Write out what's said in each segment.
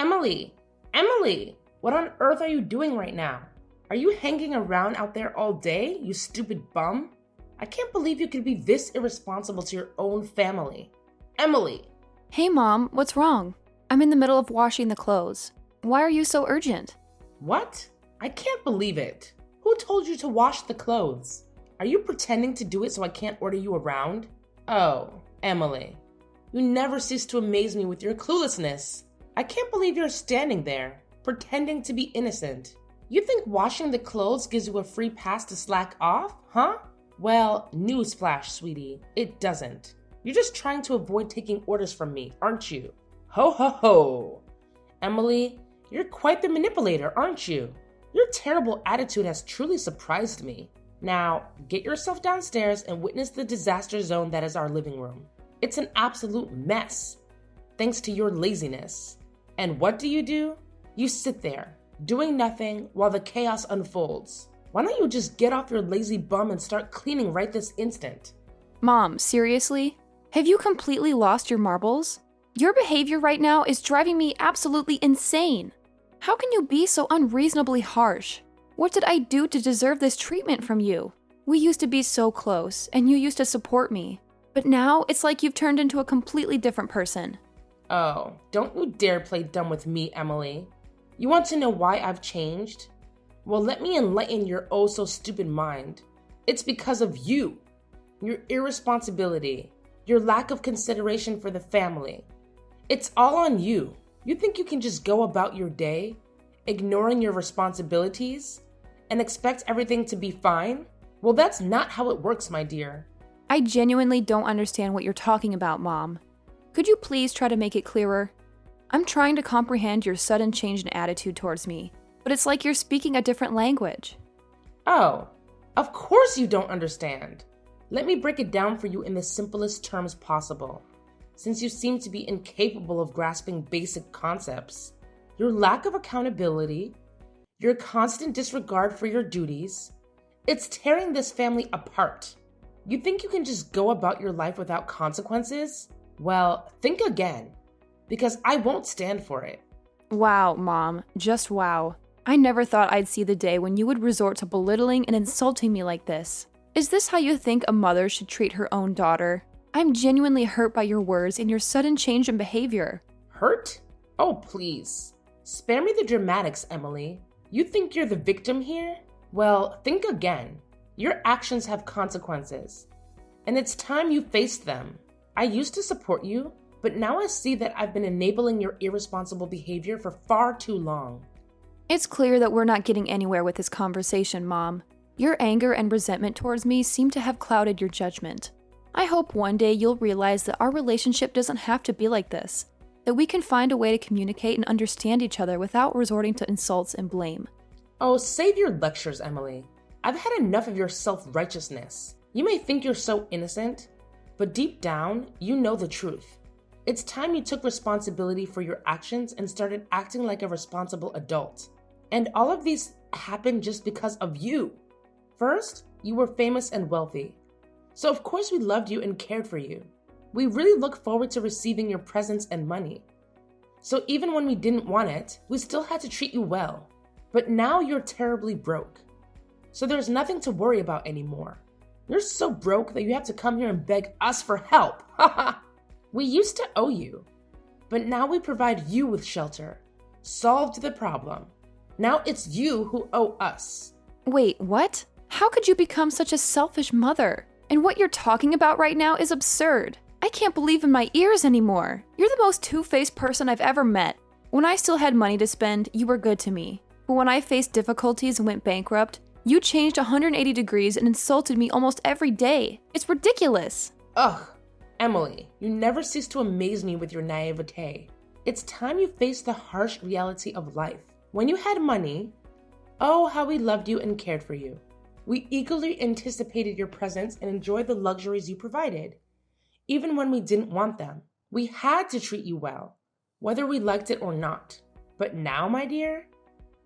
Emily! Emily! What on earth are you doing right now? Are you hanging around out there all day, you stupid bum? I can't believe you could be this irresponsible to your own family. Emily! Hey, Mom, what's wrong? I'm in the middle of washing the clothes. Why are you so urgent? What? I can't believe it. Who told you to wash the clothes? Are you pretending to do it so I can't order you around? Oh, Emily. You never cease to amaze me with your cluelessness. I can't believe you're standing there, pretending to be innocent. You think washing the clothes gives you a free pass to slack off, huh? Well, newsflash, sweetie, it doesn't. You're just trying to avoid taking orders from me, aren't you? Ho ho ho! Emily, you're quite the manipulator, aren't you? Your terrible attitude has truly surprised me. Now, get yourself downstairs and witness the disaster zone that is our living room. It's an absolute mess, thanks to your laziness. And what do? You sit there, doing nothing while the chaos unfolds. Why don't you just get off your lazy bum and start cleaning right this instant? Mom, seriously? Have you completely lost your marbles? Your behavior right now is driving me absolutely insane. How can you be so unreasonably harsh? What did I do to deserve this treatment from you? We used to be so close, and you used to support me. But now, it's like you've turned into a completely different person. Oh, don't you dare play dumb with me, Emily. You want to know why I've changed? Well, let me enlighten your oh-so-stupid mind. It's because of you. Your irresponsibility. Your lack of consideration for the family. It's all on you. You think you can just go about your day, ignoring your responsibilities, and expect everything to be fine? Well, that's not how it works, my dear. I genuinely don't understand what you're talking about, Mom. Could you please try to make it clearer? I'm trying to comprehend your sudden change in attitude towards me, but it's like you're speaking a different language. Oh, of course you don't understand. Let me break it down for you in the simplest terms possible. Since you seem to be incapable of grasping basic concepts, your lack of accountability, your constant disregard for your duties, it's tearing this family apart. You think you can just go about your life without consequences? Well, think again, because I won't stand for it. Wow, Mom, just wow. I never thought I'd see the day when you would resort to belittling and insulting me like this. Is this how you think a mother should treat her own daughter? I'm genuinely hurt by your words and your sudden change in behavior. Hurt? Oh, please. Spare me the dramatics, Emily. You think you're the victim here? Well, think again. Your actions have consequences, and it's time you faced them. I used to support you, but now I see that I've been enabling your irresponsible behavior for far too long. It's clear that we're not getting anywhere with this conversation, Mom. Your anger and resentment towards me seem to have clouded your judgment. I hope one day you'll realize that our relationship doesn't have to be like this, that we can find a way to communicate and understand each other without resorting to insults and blame. Oh, save your lectures, Emily. I've had enough of your self-righteousness. You may think you're so innocent, but deep down, you know the truth. It's time you took responsibility for your actions and started acting like a responsible adult. And all of these happened just because of you. First, you were famous and wealthy. So of course we loved you and cared for you. We really look forward to receiving your presents and money. So even when we didn't want it, we still had to treat you well. But now you're terribly broke. So there's nothing to worry about anymore. You're so broke that you have to come here and beg us for help. We used to owe you, but now we provide you with shelter. Solved the problem. Now it's you who owe us. Wait, what? How could you become such a selfish mother? And what you're talking about right now is absurd. I can't believe in my ears anymore. You're the most two-faced person I've ever met. When I still had money to spend, you were good to me. But when I faced difficulties and went bankrupt, you changed 180 degrees and insulted me almost every day. It's ridiculous. Ugh, Emily, you never cease to amaze me with your naivete. It's time you face the harsh reality of life. When you had money, oh, how we loved you and cared for you. We eagerly anticipated your presence and enjoyed the luxuries you provided. Even when we didn't want them, we had to treat you well, whether we liked it or not. But now, my dear,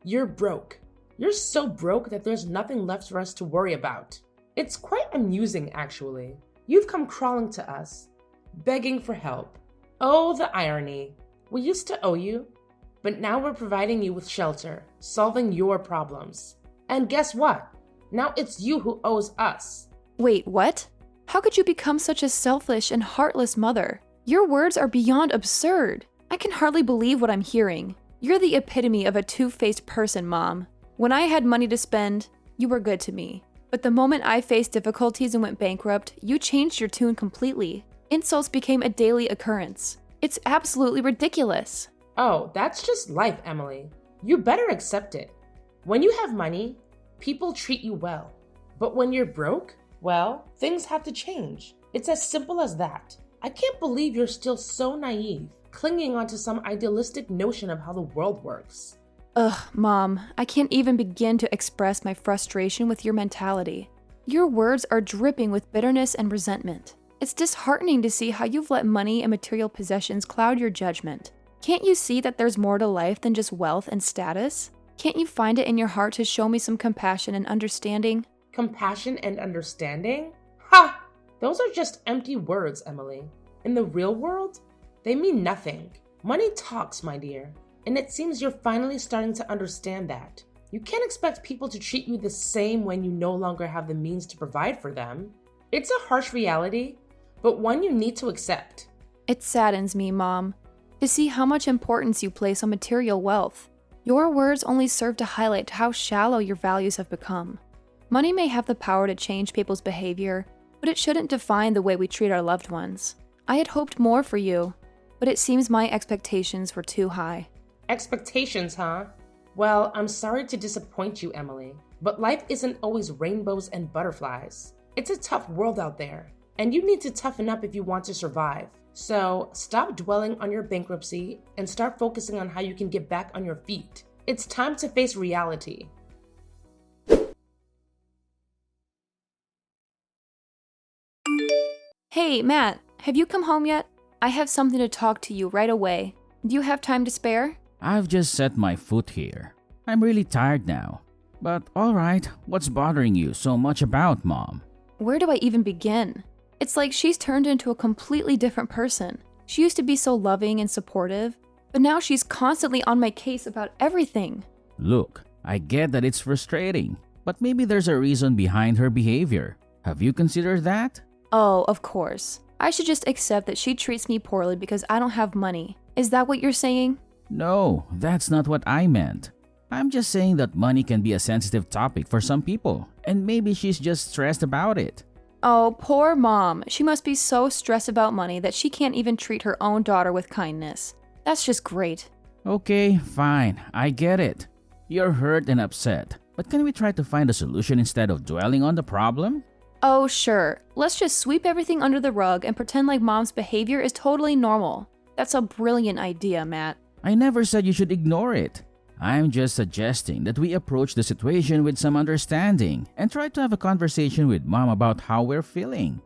you're broke. You're so broke that there's nothing left for us to worry about. It's quite amusing, actually. You've come crawling to us, begging for help. Oh, the irony. We used to owe you, But now we're providing you with shelter, solving your problems. And guess what? Now it's you who owes us. Wait, what? How could you become such a selfish and heartless mother? Your words are beyond absurd. I can hardly believe what I'm hearing. You're the epitome of a two-faced person, Mom. When I had money to spend, you were good to me. But the moment I faced difficulties and went bankrupt, you changed your tune completely. Insults became a daily occurrence. It's absolutely ridiculous. Oh, that's just life, Emily. You better accept it. When you have money, people treat you well. But when you're broke, well, things have to change. It's as simple as that. I can't believe you're still so naive, clinging onto some idealistic notion of how the world works. Ugh, Mom, I can't even begin to express my frustration with your mentality. Your words are dripping with bitterness and resentment. It's disheartening to see how you've let money and material possessions cloud your judgment. Can't you see that there's more to life than just wealth and status? Can't you find it in your heart to show me some compassion and understanding? Compassion and understanding? Ha! Those are just empty words, Emily. In the real world, they mean nothing. Money talks, my dear. And it seems you're finally starting to understand that. You can't expect people to treat you the same when you no longer have the means to provide for them. It's a harsh reality, but one you need to accept. It saddens me, Mom, to see how much importance you place on material wealth. Your words only serve to highlight how shallow your values have become. Money may have the power to change people's behavior, but it shouldn't define the way we treat our loved ones. I had hoped more for you, but it seems my expectations were too high. Expectations, huh? Well, I'm sorry to disappoint you, Emily, but life isn't always rainbows and butterflies. It's a tough world out there, and you need to toughen up if you want to survive. So stop dwelling on your bankruptcy and start focusing on how you can get back on your feet. It's time to face reality. Hey, Matt, have you come home yet? I have something to talk to you right away. Do you have time to spare? I've just set my foot here. I'm really tired now. But alright, what's bothering you so much about Mom? Where do I even begin? It's like she's turned into a completely different person. She used to be so loving and supportive, but now she's constantly on my case about everything. Look, I get that it's frustrating, but maybe there's a reason behind her behavior. Have you considered that? Oh, of course. I should just accept that she treats me poorly because I don't have money. Is that what you're saying? No, that's not what I meant. I'm just saying that money can be a sensitive topic for some people, and maybe she's just stressed about it. Oh, poor Mom. She must be so stressed about money that she can't even treat her own daughter with kindness. That's just great. Okay, fine, I get it. You're hurt and upset, but can we try to find a solution instead of dwelling on the problem? Oh, sure. Let's just sweep everything under the rug and pretend like Mom's behavior is totally normal. That's a brilliant idea, Matt. I never said you should ignore it. I'm just suggesting that we approach the situation with some understanding and try to have a conversation with Mom about how we're feeling.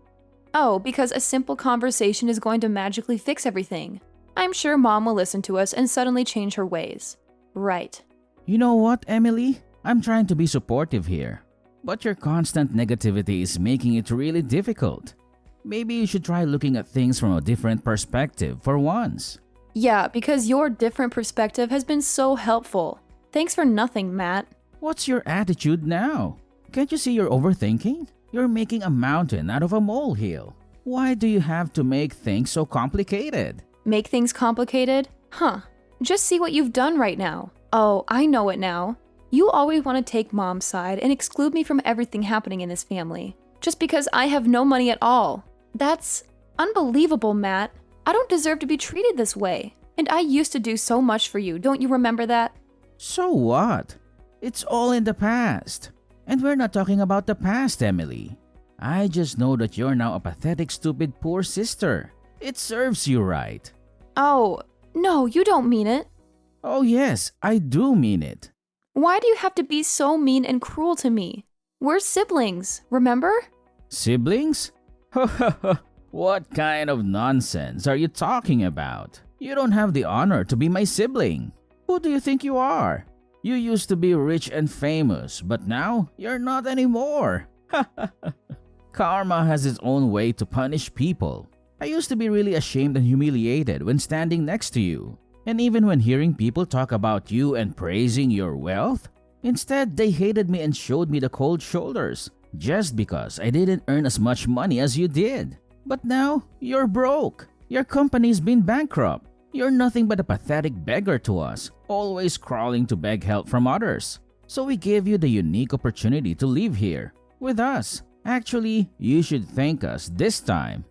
Oh, because a simple conversation is going to magically fix everything. I'm sure Mom will listen to us and suddenly change her ways. Right. You know what, Emily? I'm trying to be supportive here, but your constant negativity is making it really difficult. Maybe you should try looking at things from a different perspective for once. Yeah, because your different perspective has been so helpful. Thanks for nothing, Matt. What's your attitude now? Can't you see you're overthinking? You're making a mountain out of a molehill. Why do you have to make things so complicated? Make things complicated? Huh. Just see what you've done right now. Oh, I know it now. You always want to take Mom's side and exclude me from everything happening in this family. Just because I have no money at all. That's unbelievable, Matt. I don't deserve to be treated this way. And I used to do so much for you, don't you remember that? So what? It's all in the past. And we're not talking about the past, Emily. I just know that you're now a pathetic, stupid, poor sister. It serves you right. Oh, no, you don't mean it. Oh yes, I do mean it. Why do you have to be so mean and cruel to me? We're siblings, remember? Siblings? What kind of nonsense are you talking about? You don't have the honor to be my sibling. Who do you think you are? You used to be rich and famous, but now you're not anymore. Karma has its own way to punish people. I used to be really ashamed and humiliated when standing next to you. And even when hearing people talk about you and praising your wealth, instead they hated me and showed me the cold shoulders just because I didn't earn as much money as you did. But now, you're broke. Your company's been bankrupt. You're nothing but a pathetic beggar to us, always crawling to beg help from others. So we gave you the unique opportunity to live here with us. Actually, you should thank us this time.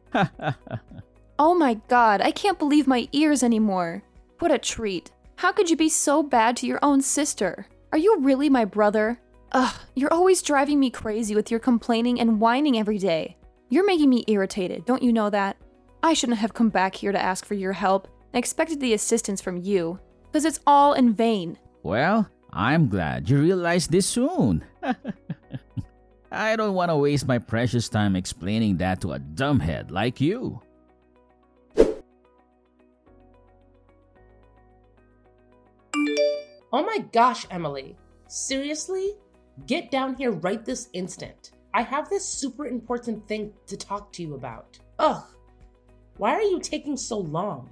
Oh my god, I can't believe my ears anymore. What a treat. How could you be so bad to your own sister? Are you really my brother? Ugh, you're always driving me crazy with your complaining and whining every day. You're making me irritated, don't you know that? I shouldn't have come back here to ask for your help and expected the assistance from you, because it's all in vain. Well, I'm glad you realized this soon. I don't want to waste my precious time explaining that to a dumbhead like you. Oh my gosh, Emily. Seriously? Get down here right this instant. I have this super important thing to talk to you about. Ugh. Why are you taking so long?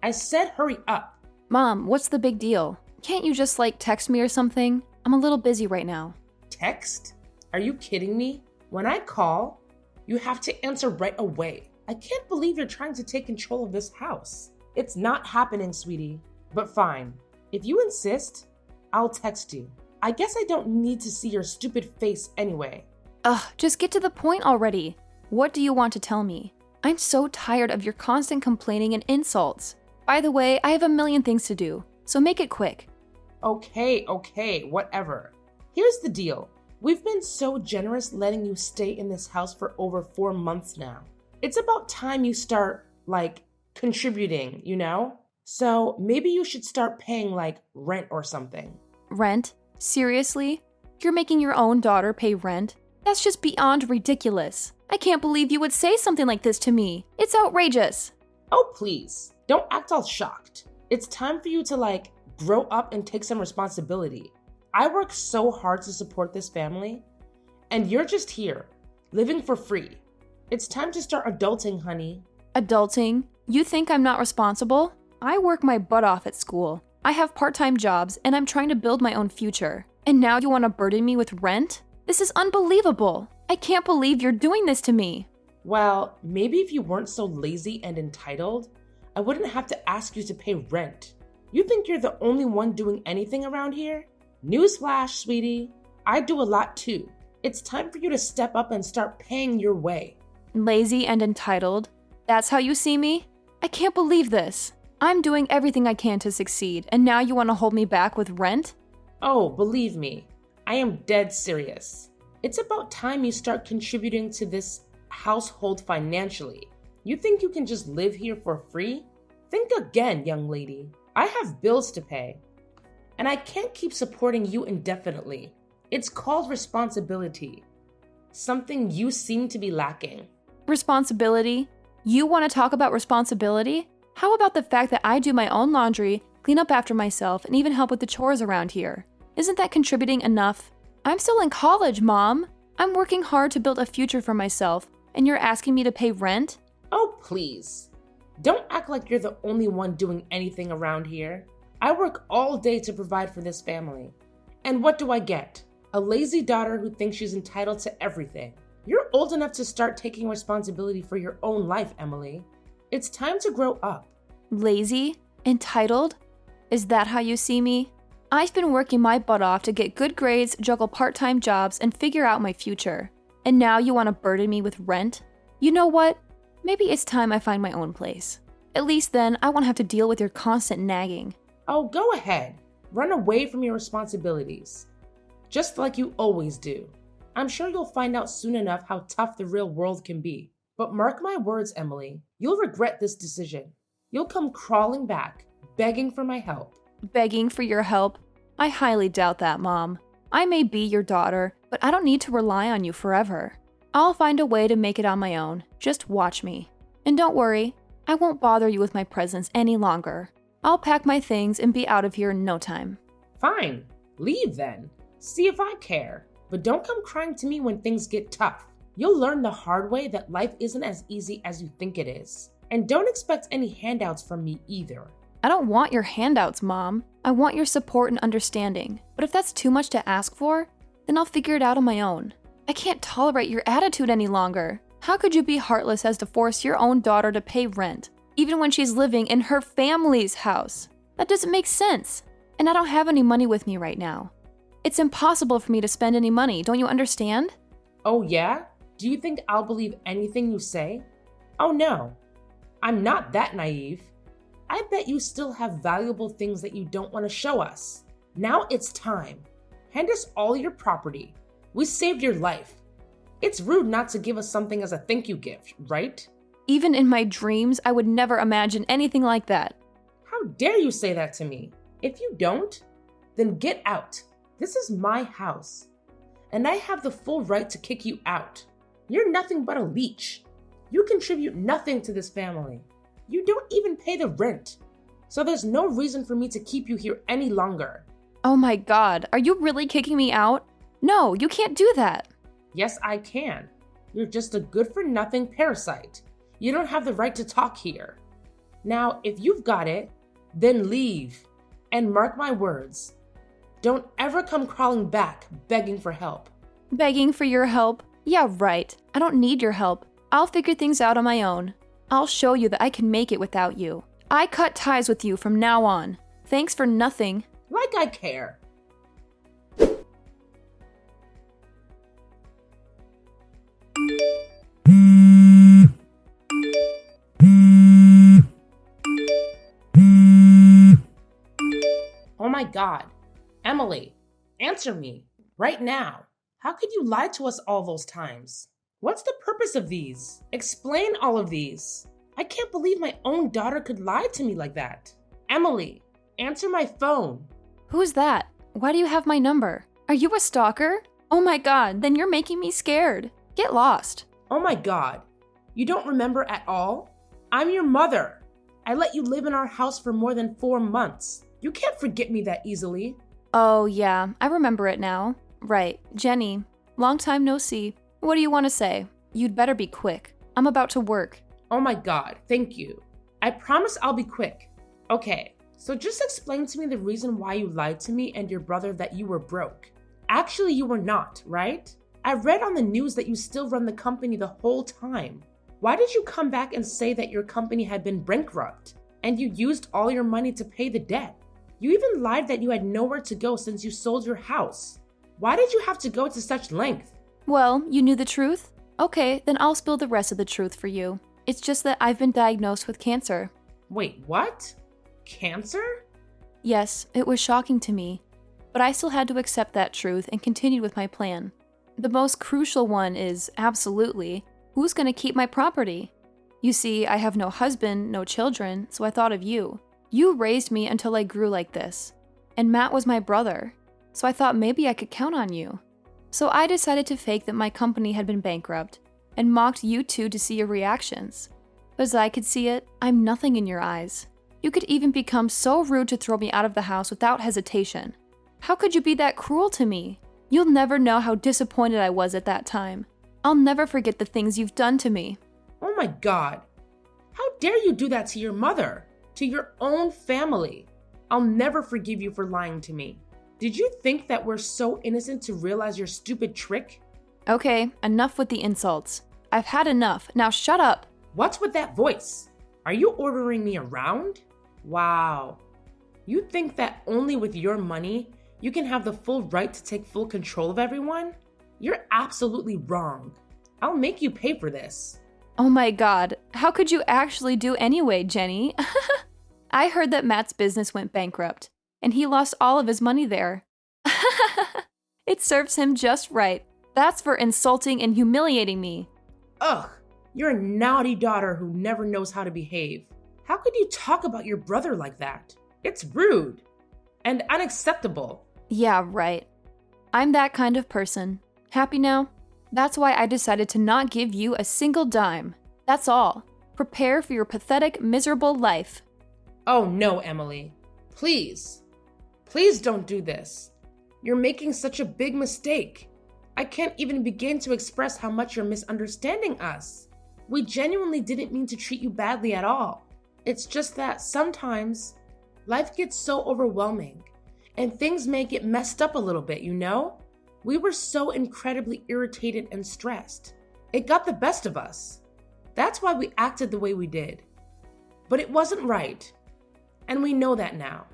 I said hurry up. Mom, what's the big deal? Can't you just text me or something? I'm a little busy right now. Text? Are you kidding me? When I call, you have to answer right away. I can't believe you're trying to take control of this house. It's not happening, sweetie. But fine. If you insist, I'll text you. I guess I don't need to see your stupid face anyway. Ugh, just get to the point already. What do you want to tell me? I'm so tired of your constant complaining and insults. By the way, I have a million things to do, so make it quick. Okay, whatever. Here's the deal. We've been so generous letting you stay in this house for over 4 months now. It's about time you start, contributing, you know? So maybe you should start paying, rent or something. Rent? Seriously? You're making your own daughter pay rent? That's just beyond ridiculous. I can't believe you would say something like this to me. It's outrageous. Oh, please. Don't act all shocked. It's time for you to, grow up and take some responsibility. I work so hard to support this family, and you're just here, living for free. It's time to start adulting, honey. Adulting? You think I'm not responsible? I work my butt off at school. I have part-time jobs, and I'm trying to build my own future. And now you want to burden me with rent? This is unbelievable. I can't believe you're doing this to me. Well, maybe if you weren't so lazy and entitled, I wouldn't have to ask you to pay rent. You think you're the only one doing anything around here? Newsflash, sweetie. I do a lot too. It's time for you to step up and start paying your way. Lazy and entitled? That's how you see me? I can't believe this. I'm doing everything I can to succeed, and now you want to hold me back with rent? Oh, believe me, I am dead serious. It's about time you start contributing to this household financially. You think you can just live here for free? Think again, young lady. I have bills to pay, and I can't keep supporting you indefinitely. It's called responsibility, something you seem to be lacking. Responsibility? You want to talk about responsibility? How about the fact that I do my own laundry, clean up after myself, and even help with the chores around here? Isn't that contributing enough? I'm still in college, Mom. I'm working hard to build a future for myself, and you're asking me to pay rent? Oh, please. Don't act like you're the only one doing anything around here. I work all day to provide for this family. And what do I get? A lazy daughter who thinks she's entitled to everything. You're old enough to start taking responsibility for your own life, Emily. It's time to grow up. Lazy? Entitled? Is that how you see me? I've been working my butt off to get good grades, juggle part-time jobs, and figure out my future. And now you want to burden me with rent? You know what? Maybe it's time I find my own place. At least then, I won't have to deal with your constant nagging. Oh, go ahead. Run away from your responsibilities. Just like you always do. I'm sure you'll find out soon enough how tough the real world can be. But mark my words, Emily, you'll regret this decision. You'll come crawling back, begging for my help. Begging for your help? I highly doubt that, Mom. I may be your daughter, but I don't need to rely on you forever. I'll find a way to make it on my own. Just watch me. And don't worry, I won't bother you with my presence any longer. I'll pack my things and be out of here in no time. Fine, leave then. See if I care. But don't come crying to me when things get tough. You'll learn the hard way that life isn't as easy as you think it is. And don't expect any handouts from me either. I don't want your handouts, Mom. I want your support and understanding. But if that's too much to ask for, then I'll figure it out on my own. I can't tolerate your attitude any longer. How could you be heartless as to force your own daughter to pay rent, even when she's living in her family's house? That doesn't make sense. And I don't have any money with me right now. It's impossible for me to spend any money, don't you understand? Oh yeah? Do you think I'll believe anything you say? Oh no. I'm not that naive. I bet you still have valuable things that you don't want to show us. Now it's time. Hand us all your property. We saved your life. It's rude not to give us something as a thank you gift, right? Even in my dreams, I would never imagine anything like that. How dare you say that to me? If you don't, then get out. This is my house, and I have the full right to kick you out. You're nothing but a leech. You contribute nothing to this family. You don't even pay the rent. So there's no reason for me to keep you here any longer. Oh my God, are you really kicking me out? No, you can't do that. Yes, I can. You're just a good-for-nothing parasite. You don't have the right to talk here. Now, if you've got it, then leave. And mark my words. Don't ever come crawling back, begging for help. Begging for your help? Yeah, right. I don't need your help. I'll figure things out on my own. I'll show you that I can make it without you. I cut ties with you from now on. Thanks for nothing. Like I care. Oh my God. Emily, answer me. Right now. How could you lie to us all those times? What's the purpose of these? Explain all of these. I can't believe my own daughter could lie to me like that. Emily, answer my phone. Who's that? Why do you have my number? Are you a stalker? Oh my God, then you're making me scared. Get lost. Oh my God. You don't remember at all? I'm your mother. I let you live in our house for more than 4 months. You can't forget me that easily. Oh yeah, I remember it now. Right, Jenny. Long time no see. What do you want to say? You'd better be quick. I'm about to work. Oh my God, thank you. I promise I'll be quick. Okay, so just explain to me the reason why you lied to me and your brother that you were broke. Actually, you were not, right? I read on the news that you still run the company the whole time. Why did you come back and say that your company had been bankrupt and you used all your money to pay the debt? You even lied that you had nowhere to go since you sold your house. Why did you have to go to such length? Well, you knew the truth? Okay, then I'll spill the rest of the truth for you. It's just that I've been diagnosed with cancer. Wait, what? Cancer? Yes, it was shocking to me, but I still had to accept that truth and continued with my plan. The most crucial one is, absolutely, who's going to keep my property? You see, I have no husband, no children, so I thought of you. You raised me until I grew like this, and Matt was my brother, so I thought maybe I could count on you. So I decided to fake that my company had been bankrupt and mocked you two to see your reactions. But as I could see it, I'm nothing in your eyes. You could even become so rude to throw me out of the house without hesitation. How could you be that cruel to me? You'll never know how disappointed I was at that time. I'll never forget the things you've done to me. Oh my God. How dare you do that to your mother? To your own family? I'll never forgive you for lying to me. Did you think that we're so innocent to realize your stupid trick? Okay, enough with the insults. I've had enough. Now shut up. What's with that voice? Are you ordering me around? Wow. You think that only with your money, you can have the full right to take full control of everyone? You're absolutely wrong. I'll make you pay for this. Oh my God, how could you actually do anyway, Jenny? I heard that Matt's business went bankrupt, and he lost all of his money there. It serves him just right. That's for insulting and humiliating me. Ugh, you're a naughty daughter who never knows how to behave. How could you talk about your brother like that? It's rude and unacceptable. Yeah, right. I'm that kind of person. Happy now? That's why I decided to not give you a single dime. That's all. Prepare for your pathetic, miserable life. Oh no, Emily. Please. Please don't do this. You're making such a big mistake. I can't even begin to express how much you're misunderstanding us. We genuinely didn't mean to treat you badly at all. It's just that sometimes Life gets so overwhelming, and things may get messed up a little bit, you know? We were so incredibly irritated and stressed. It got the best of us. That's why we acted the way we did. But it wasn't right, and we know that now.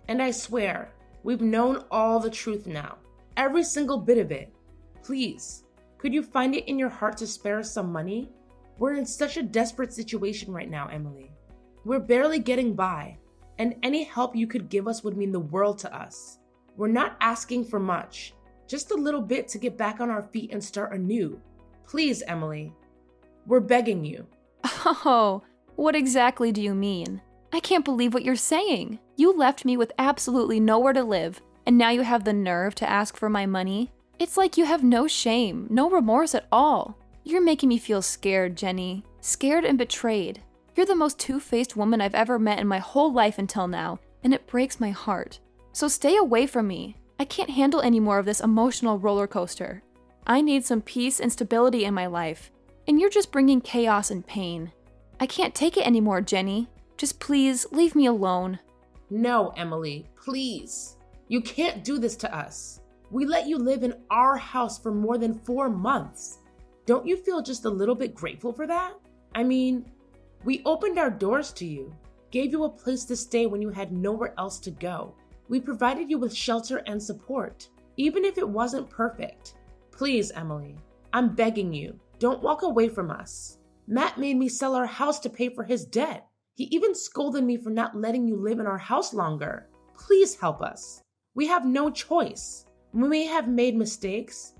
And I swear, we've known all the truth now, every single bit of it. Please, could you find it in your heart to spare us some money? We're in such a desperate situation right now, Emily. We're barely getting by, and any help you could give us would mean the world to us. We're not asking for much, just a little bit to get back on our feet and start anew. Please, Emily, we're begging you. Oh, what exactly do you mean? I can't believe what you're saying. You left me with absolutely nowhere to live, and now you have the nerve to ask for my money? It's like you have no shame, no remorse at all. You're making me feel scared, Jenny. Scared and betrayed. You're the most two-faced woman I've ever met in my whole life until now, and it breaks my heart. So stay away from me. I can't handle any more of this emotional roller coaster. I need some peace and stability in my life, and you're just bringing chaos and pain. I can't take it anymore, Jenny. Just please leave me alone. No, Emily, please. You can't do this to us. We let you live in our house for more than 4 months. Don't you feel just a little bit grateful for that? I mean, we opened our doors to you, gave you a place to stay when you had nowhere else to go. We provided you with shelter and support, even if it wasn't perfect. Please, Emily, I'm begging you, don't walk away from us. Matt made me sell our house to pay for his debt. He even scolded me for not letting you live in our house longer. Please help us. We have no choice. We may have made mistakes,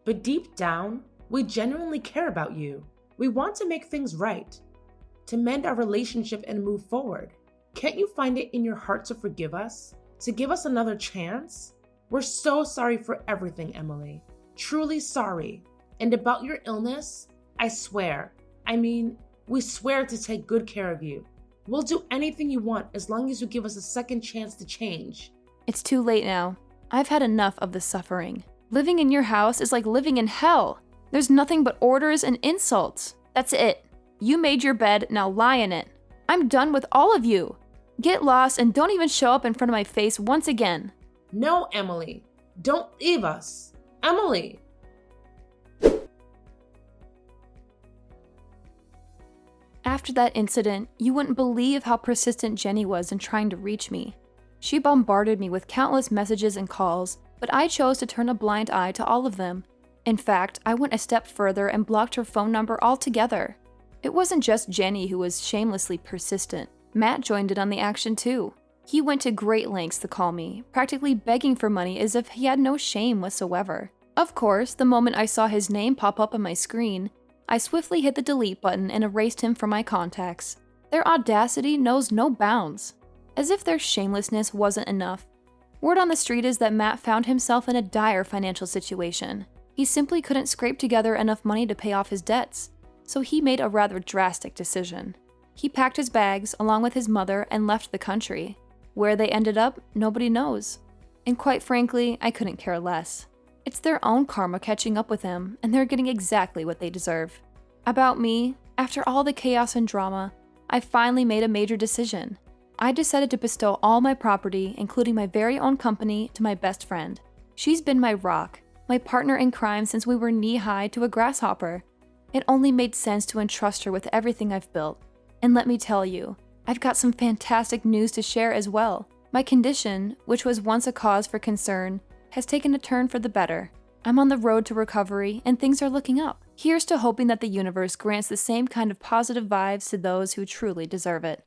but deep down, we genuinely care about you. We want to make things right, to mend our relationship and move forward. Can't you find it in your heart to forgive us? To give us another chance? We're so sorry for everything, Emily. Truly sorry. And about your illness, I swear. We swear to take good care of you. We'll do anything you want as long as you give us a second chance to change. It's too late now. I've had enough of the suffering. Living in your house is like living in hell. There's nothing but orders and insults. That's it. You made your bed, now lie in it. I'm done with all of you. Get lost and don't even show up in front of my face once again. No, Emily. Don't leave us. Emily! After that incident, you wouldn't believe how persistent Jenny was in trying to reach me. She bombarded me with countless messages and calls, but I chose to turn a blind eye to all of them. In fact, I went a step further and blocked her phone number altogether. It wasn't just Jenny who was shamelessly persistent. Matt joined in on the action too. He went to great lengths to call me, practically begging for money as if he had no shame whatsoever. Of course, the moment I saw his name pop up on my screen, I swiftly hit the delete button and erased him from my contacts. Their audacity knows no bounds. As if their shamelessness wasn't enough. Word on the street is that Matt found himself in a dire financial situation. He simply couldn't scrape together enough money to pay off his debts, so he made a rather drastic decision. He packed his bags along with his mother and left the country. Where they ended up, nobody knows. And quite frankly, I couldn't care less. It's their own karma catching up with them, and they're getting exactly what they deserve. About me, after all the chaos and drama, I finally made a major decision. I decided to bestow all my property, including my very own company, to my best friend. She's been my rock, my partner in crime since we were knee-high to a grasshopper. It only made sense to entrust her with everything I've built. And let me tell you, I've got some fantastic news to share as well. My condition, which was once a cause for concern, has taken a turn for the better. I'm on the road to recovery, and things are looking up. Here's to hoping that the universe grants the same kind of positive vibes to those who truly deserve it.